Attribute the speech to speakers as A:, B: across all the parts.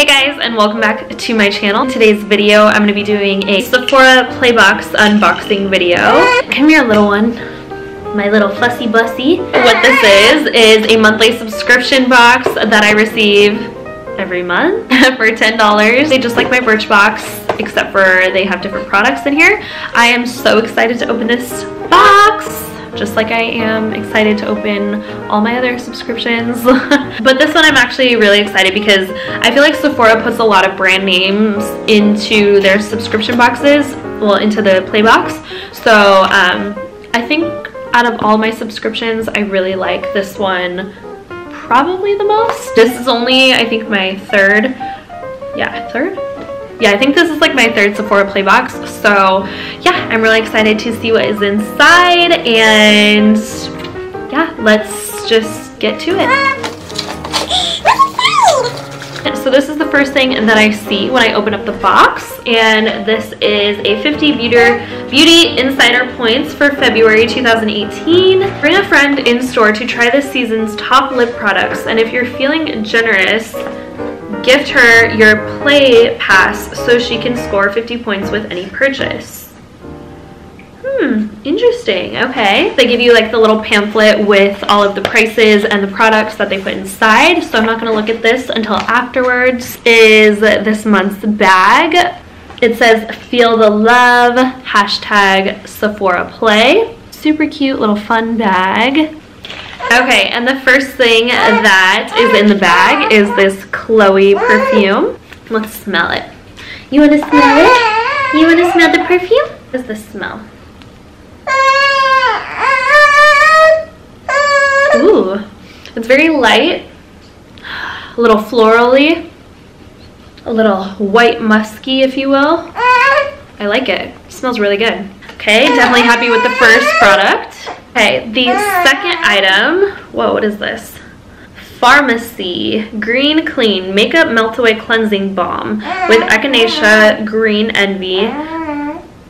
A: Hey guys, and welcome back to my channel. In today's video, I'm going to be doing a Sephora Playbox unboxing video. Come here, little one. My little fussy bussy. What this is a monthly subscription box that I receive every month for $10. They just like my Birchbox, except for they have different products in here. I am so excited to open this box, just like I am excited to open all my other subscriptions. But this one I'm actually really excited because I feel like Sephora puts a lot of brand names into their subscription boxes, well, into the Playbox. So I think out of all my subscriptions, I really like this one probably the most. This is only, I think, my third? Yeah, I think this is like my third Sephora Playbox. So yeah, I'm really excited to see what is inside, and yeah, let's just get to it. So this is the first thing that I see when I open up the box, and this is a 50 Beauty Insider Points for February 2018. Bring a friend in store to try this season's top lip products, and if you're feeling generous, gift her your Play Pass so she can score 50 points with any purchase. Interesting. Okay. They give you like the little pamphlet with all of the prices and the products that they put inside, so I'm not going to look at this until afterwards. Is this month's bag. It says Feel the Love, hashtag Sephora Play. Super cute little fun bag. Okay, and the first thing that is in the bag is this Chloe perfume. Let's smell it. You want to smell it? You want to smell the perfume? What does this smell? Ooh, it's very light, a little florally, a little white musky, if you will. I like it. It smells really good. Okay, definitely happy with the first product. Okay, the second item, whoa, what is this? Pharmacy Green Clean Makeup Melt-Away Cleansing Balm with Echinacea, Green Envy,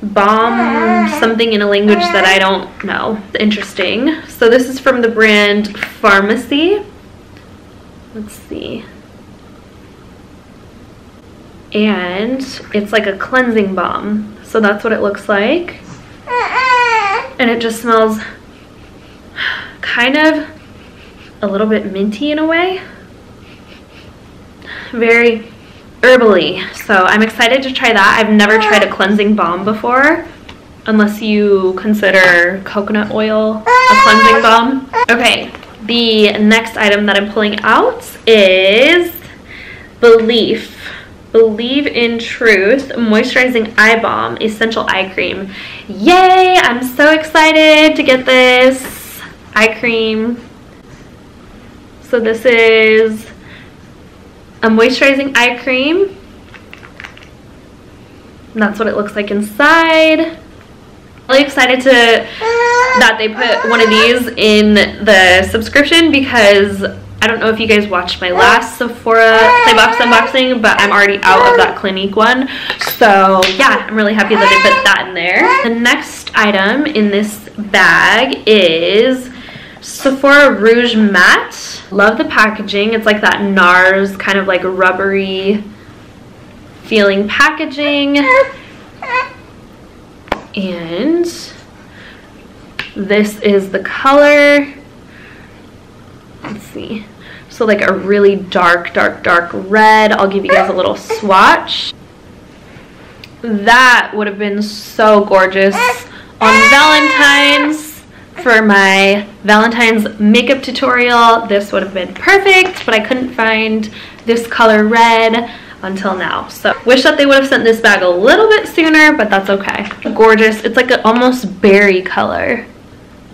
A: Balm something in a language that I don't know. Interesting. So this is from the brand Pharmacy. Let's see. And it's like a cleansing balm. So that's what it looks like. And it just smells kind of a little bit minty in a way. Very herbally. So I'm excited to try that. I've never tried a cleansing balm before, unless you consider coconut oil a cleansing balm. Okay, the next item that I'm pulling out is Believe in Truth Moisturizing Eye Balm Essential Eye Cream. Yay! I'm so excited to get this eye cream. So this is a moisturizing eye cream. And that's what it looks like inside. Really excited that they put one of these in the subscription, because I don't know if you guys watched my last Sephora Playbox unboxing, but I'm already out of that Clinique one. So yeah, I'm really happy that they put that in there. The next item in this bag is Sephora Rouge Matte. Love the packaging. It's like that NARS kind of like rubbery feeling packaging. And this is the color. Let's see. So like a really dark red. I'll give you guys a little swatch. That would have been so gorgeous on Valentine's. For my Valentine's makeup tutorial, this would have been perfect, but I couldn't find this color red until now. So wish that they would have sent this bag a little bit sooner, but that's okay. Gorgeous. It's like an almost berry color.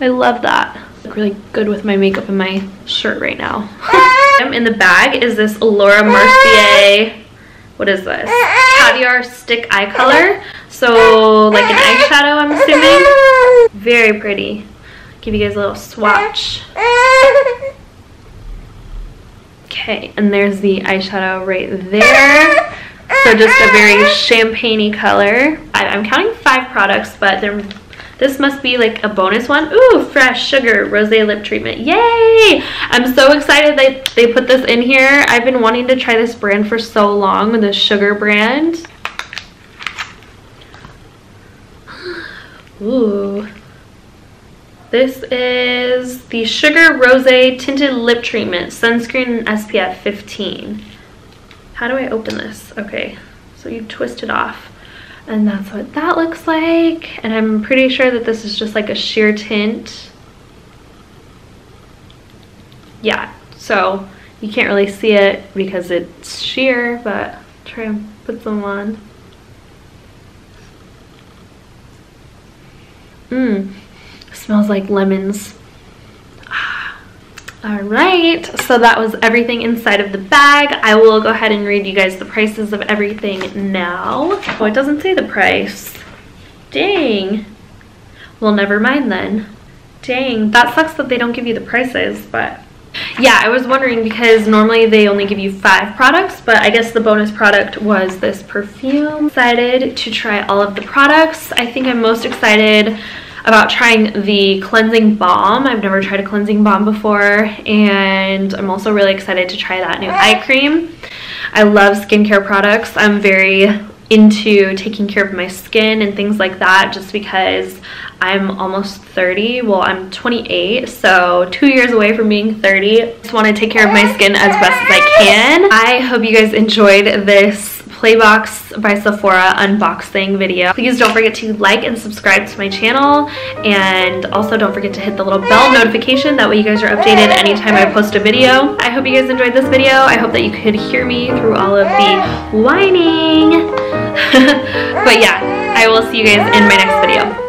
A: I love that. Look really good with my makeup and my shirt right now. In the bag is this Laura Mercier, what is this? Caviar Stick Eye Color. So like an eyeshadow, I'm assuming. Very pretty. Give you guys a little swatch. Okay, and there's the eyeshadow right there. So just a very champagne-y color. I'm counting 5 products, but they're This must be like a bonus one. Ooh, fresh sugar rosé lip treatment. Yay! I'm so excited that they put this in here. I've been wanting to try this brand for so long, the sugar brand. Ooh. This is the Sugar Rosé Tinted Lip Treatment, Sunscreen and SPF 15. How do I open this? Okay, so you twist it off. And that's what that looks like. And I'm pretty sure that this is just like a sheer tint. Yeah, so you can't really see it because it's sheer, but try and put some on. Smells like lemons. All right, so that was everything inside of the bag. I will go ahead and read you guys the prices of everything now. Oh, it doesn't say the price. Dang. Well, never mind then. Dang, that sucks that they don't give you the prices, but yeah, I was wondering because normally they only give you 5 products, but I guess the bonus product was this perfume. Excited to try all of the products. I think I'm most excited about trying the cleansing balm. I've never tried a cleansing balm before, and I'm also really excited to try that new eye cream. I love skincare products. I'm very into taking care of my skin and things like that just because I'm almost 30. Well, I'm 28, so 2 years away from being 30. I just want to take care of my skin as best as I can. I hope you guys enjoyed this Playbox by Sephora unboxing video. Please don't forget to like and subscribe to my channel, and also don't forget to hit the little bell notification. That way you guys are updated anytime I post a video. I hope you guys enjoyed this video. I hope that you could hear me through all of the whining. But yeah, I will see you guys in my next video.